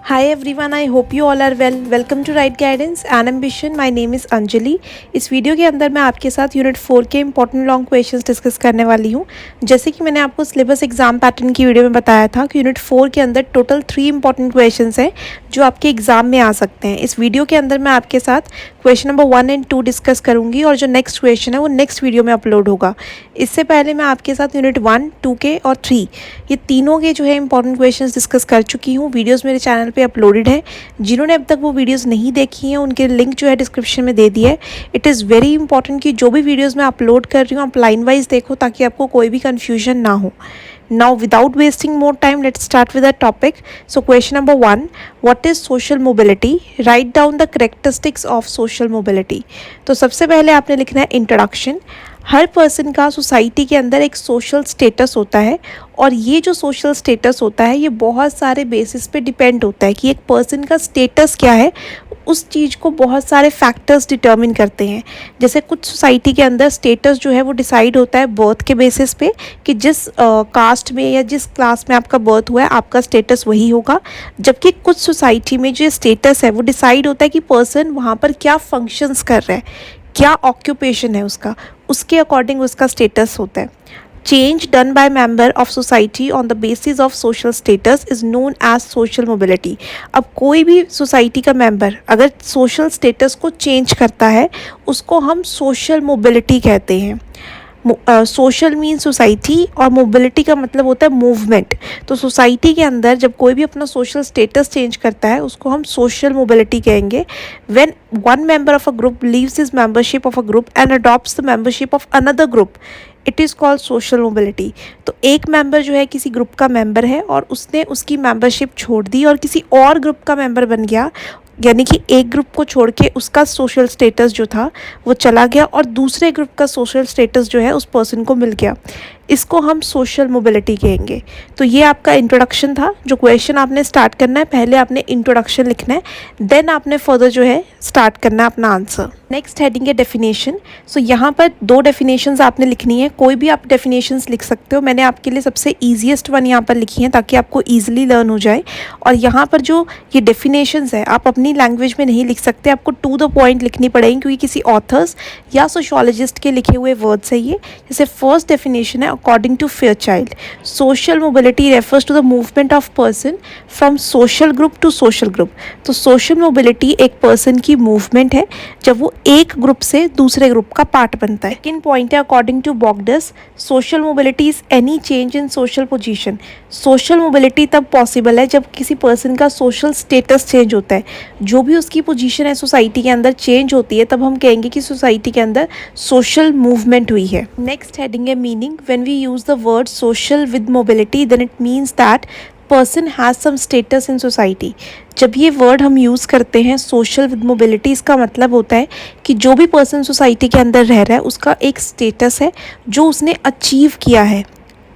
Hi everyone, I hope you all are well. Welcome to Right Guidance and Ambition. My name is Anjali. इस video के अंदर मैं आपके साथ यूनिट 4 के इंपॉर्टेंट लॉन्ग क्वेश्चंस डिस्कस करने वाली हूँ। जैसे कि मैंने आपको सिलेबस एग्जाम पैटर्न की वीडियो में बताया था कि यूनिट 4 के अंदर टोटल 3 इंपॉर्टेंट क्वेश्चंस हैं जो आपके एग्जाम में आ सकते हैं। इस वीडियो के अंदर मैं आपके साथ क्वेश्चन नंबर 1 एंड 2 डिस्कस करूँगी और जो नेक्स्ट क्वेश्चन है वो नेक्स्ट वीडियो में अपलोड होगा। इससे पहले मैं आपके साथ यूनिट 1, 2 के और 3 ये तीनों के जो है इंपॉर्टेंट क्वेश्चंस डिस्कस कर चुकी हूँ। वीडियोज़ मेरे चैनल पे अपलोडेड है। जिन्होंने अब तक वो वीडियोस नहीं देखी हैं उनके लिंक जो है डिस्क्रिप्शन में दे दिया है। इट इज़ वेरी इंपॉर्टेंट कि जो भी वीडियोस मैं अपलोड कर रही हूँ आप लाइन वाइज देखो ताकि आपको कोई भी कन्फ्यूजन ना हो। Now without wasting more time, let's start with the topic. So question number 1, what is social mobility? Write down the characteristics of social mobility. तो सबसे पहले आपने लिखना है इंट्रोडक्शन। हर पर्सन का सोसाइटी के अंदर एक सोशल स्टेटस होता है और ये जो सोशल स्टेटस होता है ये बहुत सारे बेसिस पे डिपेंड होता है कि एक पर्सन का स्टेटस क्या है। उस चीज़ को बहुत सारे फैक्टर्स डिटर्मिन करते हैं। जैसे कुछ सोसाइटी के अंदर स्टेटस जो है वो डिसाइड होता है बर्थ के बेसिस पे कि जिस कास्ट में या जिस क्लास में आपका बर्थ हुआ है आपका स्टेटस वही होगा। जबकि कुछ सोसाइटी में जो स्टेटस है वो डिसाइड होता है कि पर्सन वहाँ पर क्या फंक्शंस कर रहा है, क्या ऑक्यूपेशन है उसका, उसके अकॉर्डिंग उसका स्टेटस होता है। Change done by member of society on the basis of social status is known as social mobility. अब कोई भी सोसाइटी का मेंबर अगर सोशल स्टेटस को चेंज करता है उसको हम सोशल मोबिलिटी कहते हैं। सोशल मीन सोसाइटी और मोबिलिटी का मतलब होता है मूवमेंट। तो सोसाइटी के अंदर जब कोई भी अपना सोशल स्टेटस चेंज करता है उसको हम सोशल मोबिलिटी कहेंगे। When one member of a group leaves his membership of a group and adopts the membership of another group, it is called social mobility. तो एक मेंबर जो है किसी ग्रुप का मेंबर है और उसने उसकी मेंबरशिप छोड़ दी और किसी और ग्रुप का मेंबर बन गया, यानी कि एक ग्रुप को छोड़ के उसका सोशल स्टेटस जो था वो चला गया और दूसरे ग्रुप का सोशल स्टेटस जो है उस पर्सन को मिल गया। इसको हम सोशल मोबिलिटी कहेंगे। तो ये आपका इंट्रोडक्शन था। जो क्वेश्चन आपने स्टार्ट करना है पहले आपने इंट्रोडक्शन लिखना है, देन आपने फर्दर जो है स्टार्ट करना है अपना आंसर। नेक्स्ट हेडिंग है डेफिनेशन। सो यहाँ पर 2 डेफिनेशंस आपने लिखनी है। कोई भी आप डेफिनेशंस लिख सकते हो, मैंने आपके लिए सबसे ईजीएस्ट वन यहाँ पर लिखी है ताकि आपको ईजिली लर्न हो जाए। और यहाँ पर जो ये डेफिनेशंस है आप अपनी लैंग्वेज में नहीं लिख सकते, आपको टू द पॉइंट लिखनी पड़ेगी क्योंकि किसी ऑथर्स या सोशोलॉजिस्ट के लिखे हुए वर्ड्स है ये। जैसे फर्स्ट डेफिनेशन है according to Fairchild, social mobility refers to the movement of person from social group to social group. तो social mobility एक person की movement है जब वो एक ग्रुप से दूसरे ग्रुप का पार्ट बनता है। सेकंड पॉइंट है according to Bogdas, social mobility is any change in social position. Social mobility तब पॉसिबल है जब किसी पर्सन का सोशल स्टेटस चेंज होता है। जो भी उसकी पोजीशन है सोसाइटी के अंदर चेंज होती है तब हम कहेंगे कि सोसाइटी के अंदर सोशल मूवमेंट हुई है। नेक्स्ट हेडिंग है meaning. When we use the word social with mobility then it means that person has some status in society. जब ये वर्ड हम यूज़ करते हैं सोशल विद मोबिलिटी, इसका मतलब होता है कि जो भी पर्सन सोसाइटी के अंदर रह रहा है उसका एक स्टेटस है जो उसने अचीव किया है।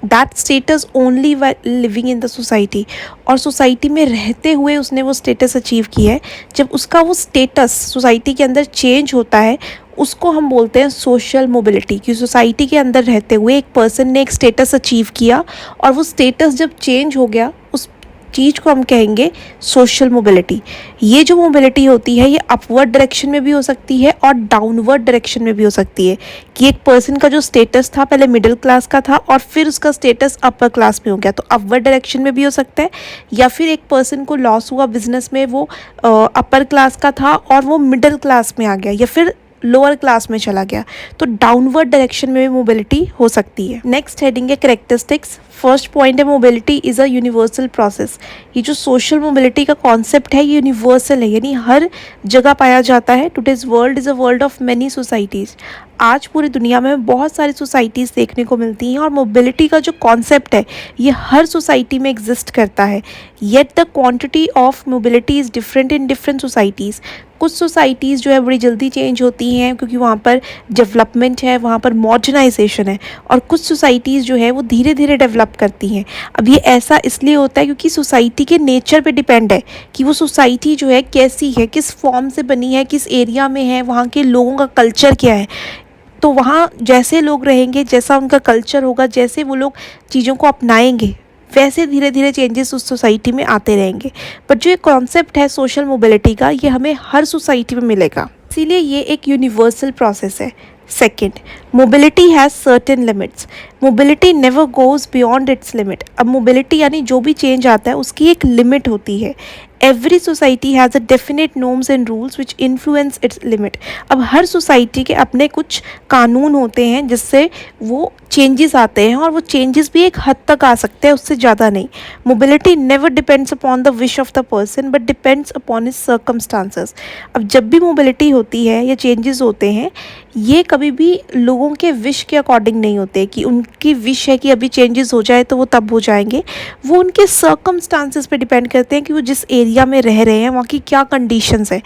That status only living in the society, और सोसाइटी में रहते हुए उसने वो स्टेटस अचीव किया है। जब उसका वो स्टेटस सोसाइटी के अंदर चेंज होता है उसको हम बोलते हैं सोशल मोबिलिटी। कि सोसाइटी के अंदर रहते हुए एक पर्सन ने एक स्टेटस अचीव किया और वो स्टेटस जब चेंज हो गया उस चीज़ को हम कहेंगे सोशल मोबिलिटी। ये जो मोबिलिटी होती है ये अपवर्ड डायरेक्शन में भी हो सकती है और डाउनवर्ड डायरेक्शन में भी हो सकती है। कि एक पर्सन का जो स्टेटस था पहले मिडिल क्लास का था और फिर उसका स्टेटस अपर क्लास में हो गया, तो अपवर्ड डायरेक्शन में भी हो सकता है। या फिर एक पर्सन को लॉस हुआ बिजनेस में, वो अपर क्लास का था और वो मिडिल क्लास में आ गया या फिर लोअर क्लास में चला गया, तो डाउनवर्ड डायरेक्शन में भी मोबिलिटी हो सकती है। नेक्स्ट हेडिंग है कैरेक्टरिस्टिक्स। फर्स्ट पॉइंट है mobility is a universal process. ये जो सोशल मोबिलिटी का कॉन्सेप्ट है ये यूनिवर्सल है, यानी हर जगह पाया जाता है। Today's world is a world of many societies. आज पूरी दुनिया में बहुत सारी सोसाइटीज़ देखने को मिलती हैं और मोबिलिटी का जो कॉन्सेप्ट है ये हर सोसाइटी में एग्जिस्ट करता है। Yet the quantity of mobility is different in different societies. कुछ सोसाइटीज़ जो है बड़ी जल्दी चेंज होती हैं क्योंकि वहाँ पर डेवलपमेंट है, वहाँ पर मॉडर्नाइजेशन है, और कुछ सोसाइटीज़ जो है वो धीरे धीरे डेवलप करती हैं। अब ये ऐसा इसलिए होता है क्योंकि सोसाइटी के नेचर पे डिपेंड है कि वो सोसाइटी जो है कैसी है, किस फॉर्म से बनी है, किस एरिया में है, वहाँ के लोगों का कल्चर क्या है। तो वहाँ जैसे लोग रहेंगे, जैसा उनका कल्चर होगा, जैसे वो लोग चीज़ों को अपनाएंगे वैसे धीरे धीरे चेंजेस उस सोसाइटी में आते रहेंगे। बट जो ये कॉन्सेप्ट है सोशल मोबिलिटी का, ये हमें हर सोसाइटी में मिलेगा, इसीलिए ये एक यूनिवर्सल प्रोसेस है। Second, mobility has certain limits. Mobility never goes beyond it's limit. अब मोबिलिटी यानी जो भी चेंज आता है उसकी एक लिमिट होती है। Every society has a definite norms and rules which influence it's limit. अब हर सोसाइटी के अपने कुछ कानून होते हैं जिससे वो चेंजेस आते हैं, और वो चेंजेस भी एक हद तक आ सकते हैं, उससे ज़्यादा नहीं। Mobility never depends upon the wish of the person but depends upon his circumstances. अब जब भी मोबिलिटी होती है या चेंजेस होते हैं, ये कभी भी लोगों के विश के अकॉर्डिंग नहीं होते कि उनकी विश है कि अभी चेंजेस हो जाए तो वो तब हो जाएंगे। वो उनके सर्कमस्टांसेस पे डिपेंड करते हैं कि वो जिस एरिया में रह रहे हैं वहाँ की क्या कंडीशंस है।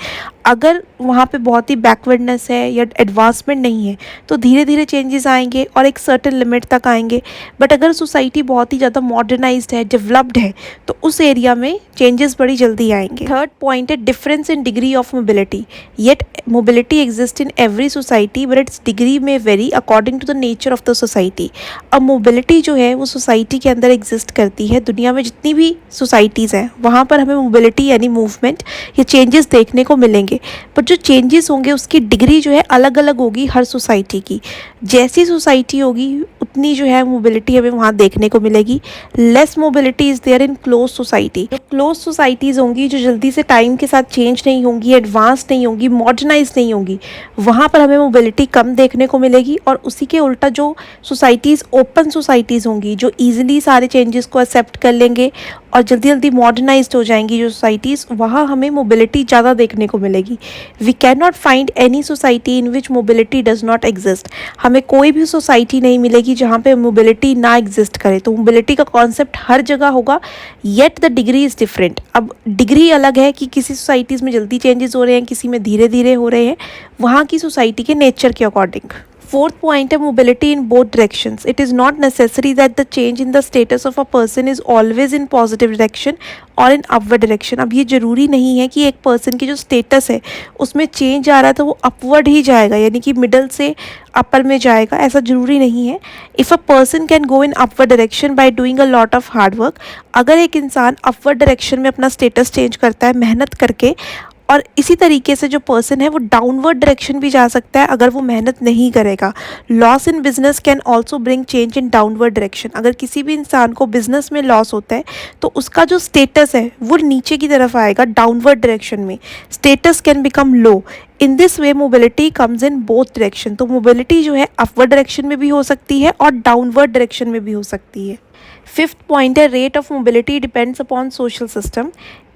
अगर वहाँ पे बहुत ही बैकवर्डनेस है या एडवांसमेंट नहीं है तो धीरे धीरे चेंजेस आएंगे और एक सर्टेन लिमिट तक आएंगे। बट अगर सोसाइटी बहुत ही ज़्यादा मॉडर्नाइज्ड है, डेवलप्ड है, तो उस एरिया में चेंजेस बड़ी जल्दी आएंगे। थर्ड पॉइंट है difference in degree of mobility. Yet mobility exist in every society but its degree में vary according to the nature of the society. अब मोबिलिटी जो है वो सोसाइटी के अंदर एग्जिस्ट करती है। दुनिया में जितनी भी सोसाइटीज़ हैं वहाँ पर हमें मोबिलिटी यानी मूवमेंट या चेंजेस देखने को मिलेंगे। बट जो चेंजेस होंगे उसकी डिग्री जो है अलग अलग होगी हर सोसाइटी की। जैसी सोसाइटी होगी उतनी जो है मोबिलिटी हमें वहाँ देखने को मिलेगी। Less mobility is there in close society. जो क्लोज सोसाइटीज़ होंगी, जो जल्दी से टाइम के साथ चेंज नहीं होंगी, एडवांस नहीं होंगी, मॉडर्नाइज नहीं होंगी, वहाँ पर हमें मोबिलिटी कम देखने को मिलेगी। और उसी के उल्टा जो सोसाइटीज़ ओपन सोसाइटीज़ होंगी, जो ईजिली सारे चेंजेस को एक्सेप्ट कर लेंगे और जल्दी जल्दी मॉडर्नाइज्ड हो जाएंगी जो सोसाइटीज़, वहाँ हमें मोबिलिटी ज़्यादा देखने को मिलेगी। We can not find any society in which mobility does not exist. हमें कोई भी सोसाइटी नहीं मिलेगी जहाँ पे मोबिलिटी ना एग्जिस्ट करे। तो मोबिलिटी का कॉन्सेप्ट हर जगह होगा, yet the degree is different. अब डिग्री अलग है कि किसी सोसाइटीज़ में जल्दी चेंजेस हो रहे हैं, किसी में धीरे धीरे हो रहे हैं, वहाँ की सोसाइटी के नेचर के अकॉर्डिंग। Fourth point है mobility in both directions. It is not necessary that the change in the status of a person is always in positive direction or in upward direction. अब ये ज़रूरी नहीं है कि एक पर्सन की जो स्टेटस है उसमें चेंज आ रहा है तो वो अपवर्ड ही जाएगा, यानी कि मिडल से अपर में जाएगा, ऐसा ज़रूरी नहीं है। If a person can go in upward direction by doing a lot of hard work, अगर एक इंसान अपवर्ड डायरेक्शन में अपना स्टेटस चेंज करता है मेहनत करके, और इसी तरीके से जो पर्सन है वो डाउनवर्ड डायरेक्शन भी जा सकता है अगर वो मेहनत नहीं करेगा। Loss in business can also bring change in downward direction. अगर किसी भी इंसान को बिजनेस में लॉस होता है तो उसका जो स्टेटस है वो नीचे की तरफ आएगा, डाउनवर्ड डायरेक्शन में। Status can become low. In this way mobility comes in both direction. तो मोबिलिटी जो है अपवर्ड डायरेक्शन में भी हो सकती है और डाउनवर्ड डायरेक्शन में भी हो सकती है। फिफ्थ पॉइंट है rate of mobility depends upon social system.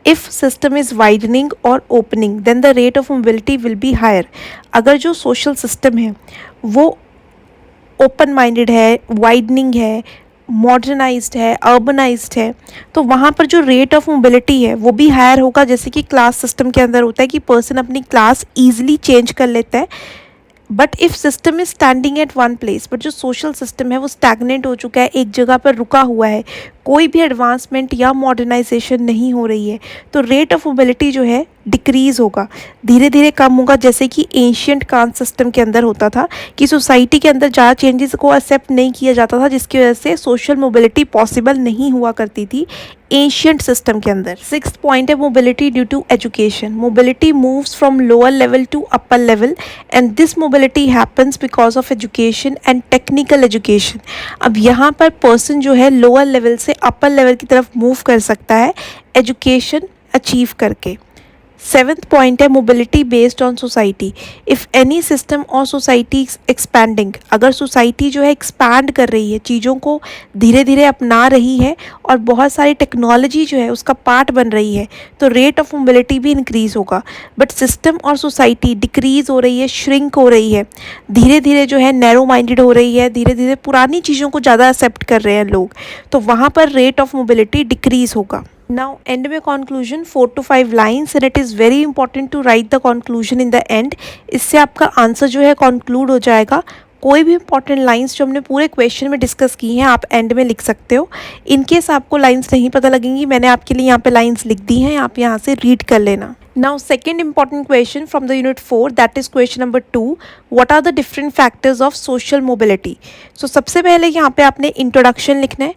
If system is widening or opening, then the rate of mobility will be higher. अगर जो social system है वो open minded है, widening है, मॉडर्नाइज्ड है, अर्बनाइज्ड है, तो वहाँ पर जो रेट ऑफ मोबिलिटी है वो भी हायर होगा। जैसे कि क्लास सिस्टम के अंदर होता है कि पर्सन अपनी क्लास ईजिली चेंज कर लेता है। But if system is standing at one place, but जो सोशल सिस्टम है वो स्टैगनेंट हो चुका है, एक जगह पर रुका हुआ है, कोई भी एडवांसमेंट या मॉडर्नाइजेशन नहीं हो रही है, तो रेट ऑफ मोबिलिटी जो है डिक्रीज़ होगा, धीरे धीरे कम होगा। जैसे कि एंशियंट कास्ट सिस्टम के अंदर होता था कि सोसाइटी के अंदर ज़्यादा चेंजेस को एक्सेप्ट नहीं किया जाता था, जिसकी वजह से सोशल मोबिलिटी पॉसिबल नहीं हुआ करती थी एंशियंट सिस्टम के अंदर। सिक्स्थ पॉइंट है mobility due to education. Mobility moves from lower level to upper level and this mobility happens because of education and technical education. अब यहाँ पर पर्सन जो है लोअर लेवल से अपर लेवल की तरफ मूव कर सकता है एजुकेशन अचीव करके। सेवेंथ पॉइंट है mobility based on society. If any system और सोसाइटी एक्सपैंडिंग, अगर सोसाइटी जो है एक्सपैंड कर रही है, चीज़ों को धीरे धीरे अपना रही है और बहुत सारी टेक्नोलॉजी जो है उसका पार्ट बन रही है, तो रेट ऑफ मोबिलिटी भी इंक्रीज़ होगा। बट सिस्टम और सोसाइटी डिक्रीज़ हो रही है, श्रिंक हो रही है, धीरे धीरे जो है नैरो माइंडेड हो रही है, धीरे धीरे पुरानी चीज़ों को ज़्यादा एक्सेप्ट कर रहे हैं लोग, तो वहाँ पर रेट ऑफ मोबिलिटी डिक्रीज़ होगा। नाउ एंड में conclusion 4 to 5 lines and it is very important to write the conclusion in the end. इससे आपका आंसर जो है कंक्लूड हो जाएगा। कोई भी इंपॉर्टेंट लाइंस जो हमने पूरे क्वेश्चन में डिस्कस की हैं आप एंड में लिख सकते हो। इनकेस आपको लाइंस नहीं पता लगेंगी, मैंने आपके लिए यहाँ पे लाइंस लिख दी हैं, आप यहाँ से रीड कर लेना। Now second important question from the unit 4, that is question number 2, what are the different factors of social mobility? So सबसे पहले यहाँ पे आपने इंट्रोडक्शन लिखना है,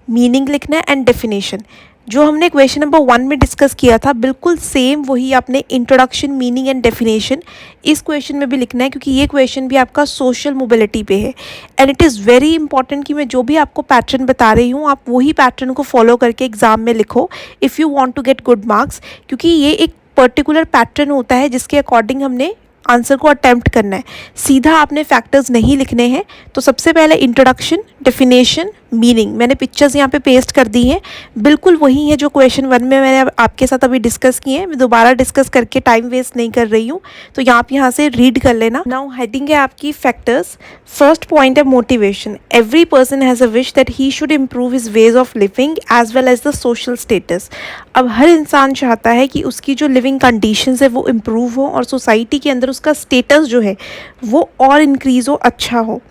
मीनिंग लिखना है एंड डेफिनेशन। जो हमने क्वेश्चन नंबर 1 में डिस्कस किया था बिल्कुल सेम वही आपने इंट्रोडक्शन, मीनिंग एंड डेफिनेशन इस क्वेश्चन में भी लिखना है, क्योंकि ये क्वेश्चन भी आपका सोशल मोबिलिटी पे है। And it is very important कि मैं जो भी आपको पैटर्न बता रही हूँ आप वही पैटर्न को फॉलो करके एग्जाम में लिखो if you want to get good marks, क्योंकि ये एक पर्टिकुलर पैटर्न होता है जिसके अकॉर्डिंग हमने आंसर को अटेम्प्ट करना है। सीधा आपने फैक्टर्स नहीं लिखने हैं। तो सबसे पहले इंट्रोडक्शन, डेफिनेशन, मीनिंग, मैंने पिक्चर्स यहाँ पे पेस्ट कर दी हैं, बिल्कुल वही है जो क्वेश्चन 1 में मैंने आपके साथ अभी डिस्कस किए हैं। मैं दोबारा डिस्कस करके टाइम वेस्ट नहीं कर रही हूँ, तो आप यहाँ से रीड कर लेना। नाउ हेडिंग है आपकी फैक्टर्स। फर्स्ट पॉइंट है motivation. Every person has a wish that he should improve his ways of living as well as the social status. अब हर इंसान चाहता है कि उसकी जो लिविंग कंडीशंस है वो इम्प्रूव हो और सोसाइटी के अंदर उसका स्टेटस जो है वो और इंक्रीज़ हो, अच्छा हो।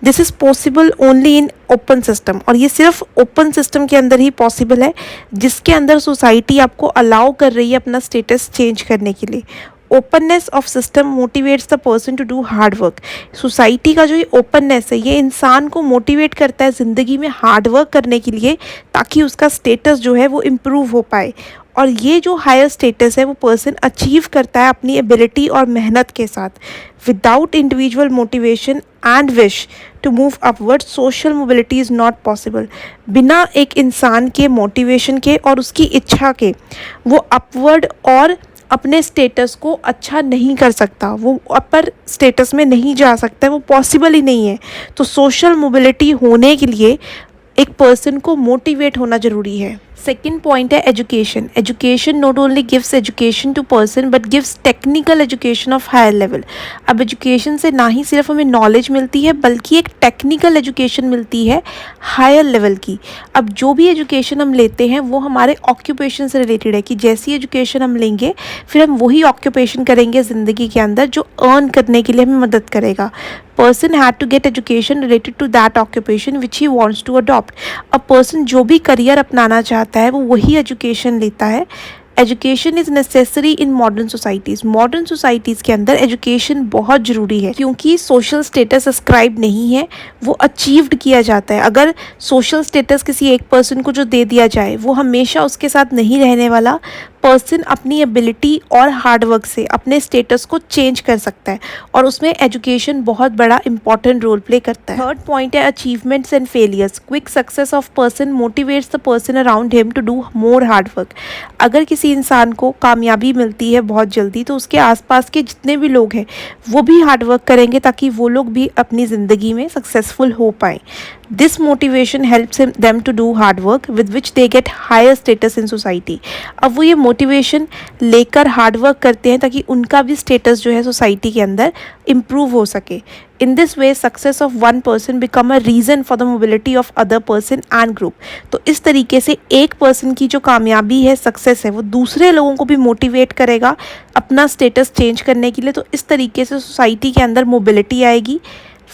This is possible only in open system, और ये सिर्फ ओपन सिस्टम के अंदर ही पॉसिबल है जिसके अंदर सोसाइटी आपको अलाउ कर रही है अपना स्टेटस चेंज करने के लिए। Openness of system motivates the person to do hard work. Society का जो ये ओपननेस है ये इंसान को मोटिवेट करता है ज़िंदगी में हार्ड वर्क करने के लिए, ताकि उसका स्टेटस जो है वो इम्प्रूव हो पाए। और ये जो हायर स्टेटस है वो पर्सन अचीव करता है अपनी एबिलिटी और मेहनत के साथ। Without individual motivation and wish to move upward, social mobility is not possible. बिना एक इंसान के मोटिवेशन के और उसकी इच्छा के वो अपवर्ड और अपने स्टेटस को अच्छा नहीं कर सकता, वो अपर स्टेटस में नहीं जा सकता है, वो पॉसिबल ही नहीं है। तो सोशल मोबिलिटी होने के लिए एक पर्सन को मोटिवेट होना ज़रूरी है। सेकेंड पॉइंट है education. Education not only gives education to person but gives technical education of higher level. अब एजुकेशन से ना ही सिर्फ हमें नॉलेज मिलती है बल्कि एक टेक्निकल एजुकेशन मिलती है हायर लेवल की। अब जो भी एजुकेशन हम लेते हैं वो हमारे ऑक्यूपेशन से रिलेटेड है, कि जैसी एजुकेशन हम लेंगे फिर हम वही ऑक्यूपेशन करेंगे ज़िंदगी के अंदर जो अर्न करने के लिए हमें मदद करेगा। Person had to get education related to that occupation which he wants to adopt. अब पर्सन जो भी करियर अपनाना चाहता है वो वही एजुकेशन लेता है। Education is necessary in modern societies. Modern societies के अंदर एजुकेशन बहुत ज़रूरी है, क्योंकि सोशल स्टेटस अस्क्राइब नहीं है, वो अचीव्ड किया जाता है। अगर सोशल स्टेटस किसी एक पर्सन को जो दे दिया जाए वो हमेशा उसके साथ नहीं रहने वाला। पर्सन अपनी एबिलिटी और हार्डवर्क से अपने स्टेटस को चेंज कर सकता है, और उसमें एजुकेशन बहुत बड़ा इंपॉर्टेंट रोल प्ले करता है। थर्ड पॉइंट है achievements and failures. Quick success of person motivates the person around him to do more hard work. अगर किसी इंसान को कामयाबी मिलती है बहुत जल्दी तो उसके आसपास के जितने भी लोग हैं वो भी हार्डवर्क करेंगे ताकि वो लोग भी अपनी ज़िंदगी में सक्सेसफुल हो पाएँ। This motivation helps them to do hard work with which they get higher status in society. अब वो ये मोटिवेशन लेकर हार्ड वर्क करते हैं ताकि उनका भी स्टेटस जो है सोसाइटी के अंदर इम्प्रूव हो सके। In this way success of one person become a reason for the mobility of other person and group. तो इस तरीके से एक पर्सन की जो कामयाबी है, सक्सेस है, वो दूसरे लोगों को भी मोटिवेट करेगा अपना स्टेटस चेंज करने के लिए। तो इस तरीके से सोसाइटी के अंदर मोबिलिटी आएगी।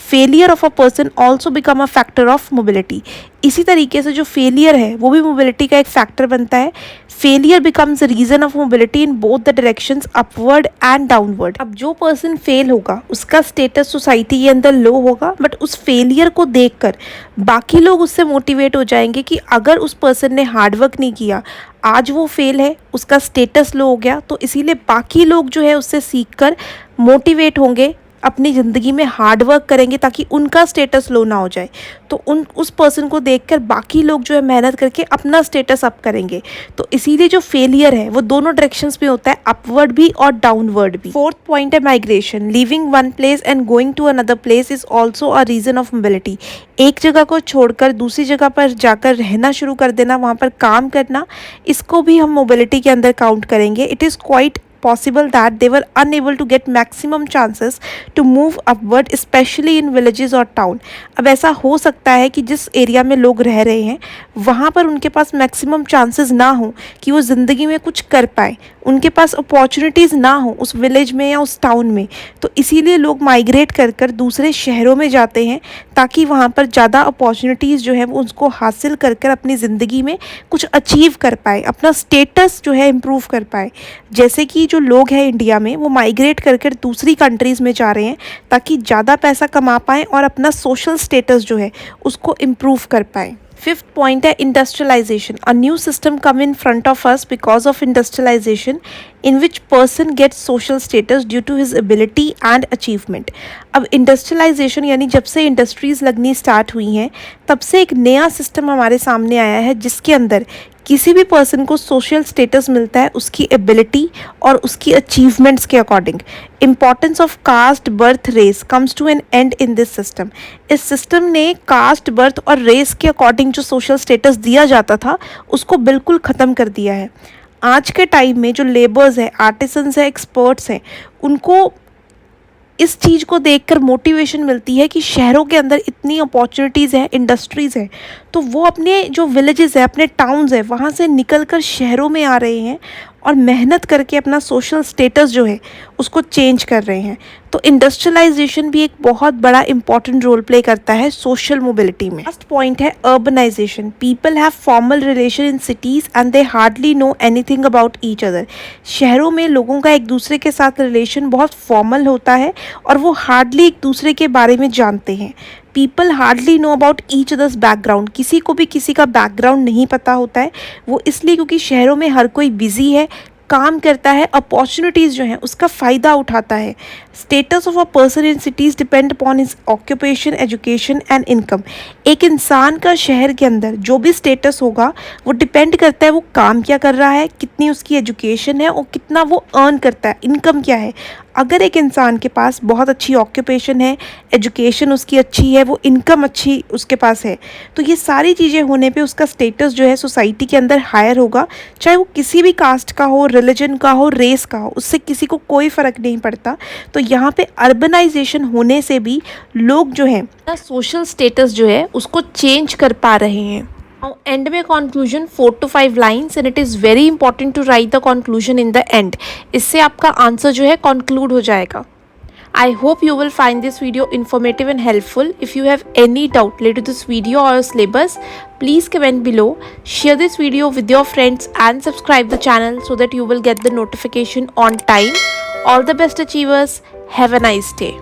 Failure of a person also become a factor of mobility. इसी तरीके से जो फेलियर है वो भी मोबिलिटी का एक फैक्टर बनता है। Failure becomes reason of mobility in both the directions upward and downward. अब जो पर्सन फेल होगा उसका स्टेटस सोसाइटी के अंदर लो होगा, बट उस फेलियर को देखकर बाकी लोग उससे मोटिवेट हो जाएंगे कि अगर उस पर्सन ने हार्डवर्क नहीं किया, आज वो फेल है, उसका स्टेटस लो हो गया, तो इसीलिए बाकी लोग जो है उससे सीख कर मोटिवेट होंगे, अपनी ज़िंदगी में हार्ड वर्क करेंगे ताकि उनका स्टेटस लो ना हो जाए। तो उस पर्सन को देखकर बाकी लोग जो है मेहनत करके अपना स्टेटस अप करेंगे। तो इसीलिए जो फेलियर है वो दोनों डायरेक्शंस में होता है, अपवर्ड भी और डाउनवर्ड भी। फोर्थ पॉइंट है migration. Living one place and going to another place is also a reason of mobility. एक जगह को छोड़कर दूसरी जगह पर जाकर रहना शुरू कर देना, वहाँ पर काम करना, इसको भी हम मोबिलिटी के अंदर काउंट करेंगे। It is quite possible that they were unable to get maximum chances to move upward especially in villages or town। अब ऐसा हो सकता है कि जिस एरिया में लोग रह रहे हैं वहाँ पर उनके पास मैक्सिमम चांसेस ना हो कि वो ज़िंदगी में कुछ कर पाए, उनके पास अपॉर्चुनिटीज़ ना हो उस विलेज में या उस टाउन में। तो इसीलिए लोग माइग्रेट कर कर दूसरे शहरों में जाते हैं ताकि वहाँ पर ज़्यादा अपॉर्चुनिटीज़ जो है वो उसको हासिल कर कर अपनी ज़िंदगी में कुछ अचीव कर पाए, अपना स्टेटस जो है इम्प्रूव कर पाए। जैसे कि जो लोग हैं इंडिया में वो माइग्रेट कर कर दूसरी कंट्रीज़ में जा रहे हैं ताकि ज़्यादा पैसा कमा पाएँ और अपना सोशल स्टेटस जो है उसको इम्प्रूव कर पाएँ। फिफ्थ पॉइंट है industrialization. A new system come in front of us because of industrialization in which person gets social status due to his ability and achievement. अब इंडस्ट्रियलाइजेशन यानी जब से इंडस्ट्रीज़ लगनी स्टार्ट हुई हैं तब से एक नया सिस्टम हमारे सामने आया है जिसके अंदर किसी भी पर्सन को सोशल स्टेटस मिलता है उसकी एबिलिटी और उसकी अचीवमेंट्स के according. Importance of caste birth race comes to an end in this system. इस सिस्टम ने कास्ट बर्थ और रेस के अकॉर्डिंग जो सोशल स्टेटस दिया जाता था उसको बिल्कुल ख़त्म कर दिया है. आज के टाइम में जो लेबर्स हैं, आर्टिसंस हैं, एक्सपर्ट्स हैं, उनको इस चीज़ को देखकर मोटिवेशन मिलती है कि शहरों के अंदर इतनी अपॉर्चुनिटीज़ हैं, इंडस्ट्रीज़ हैं, तो वो अपने जो विलेजेस हैं, अपने टाउन्स हैं, वहाँ से निकल कर शहरों में आ रहे हैं और मेहनत करके अपना सोशल स्टेटस जो है उसको चेंज कर रहे हैं. तो इंडस्ट्रियलाइजेशन भी एक बहुत बड़ा इंपॉर्टेंट रोल प्ले करता है सोशल मोबिलिटी में. Last point is urbanization. People have formal relation in cities and they hardly know anything about each other. शहरों में लोगों का एक दूसरे के साथ रिलेशन बहुत फॉर्मल होता है और वो हार्डली एक दूसरे के बारे में जानते हैं. People hardly know about each others background. किसी को भी किसी का बैकग्राउंड नहीं पता होता है. वो इसलिए क्योंकि शहरों में हर कोई बिजी है, काम करता है, अपॉर्चुनिटीज़ जो हैं उसका फ़ायदा उठाता है. Status of a person in cities depend upon his occupation, education and income. एक इंसान का शहर के अंदर जो भी स्टेटस होगा वो डिपेंड करता है वो काम क्या कर रहा है, कितनी उसकी एजुकेशन है और कितना वो अर्न करता है, इनकम क्या है. अगर एक इंसान के पास बहुत अच्छी ऑक्यूपेशन है, एजुकेशन उसकी अच्छी है, वो इनकम अच्छी उसके पास है, तो ये सारी चीज़ें होने पे उसका स्टेटस जो है सोसाइटी के अंदर हायर होगा. चाहे वो किसी भी कास्ट का हो, रिलीजन का हो, रेस का हो, उससे किसी को कोई फ़र्क नहीं पड़ता. तो यहाँ पे अर्बनाइजेशन होने से भी लोग जो हैं सोशल स्टेटस जो है उसको चेंज कर पा रहे हैं. एंड में conclusion 4 to 5 lines and it is very important to write the conclusion in the end. इससे आपका आंसर जो है कंक्लूड हो जाएगा. I hope you will find this video informative and helpful. If you have any doubt related to this video or syllabus, please comment below. Share this video with your friends and subscribe the channel so that you will get the notification on time. All the best achievers. Have a nice day.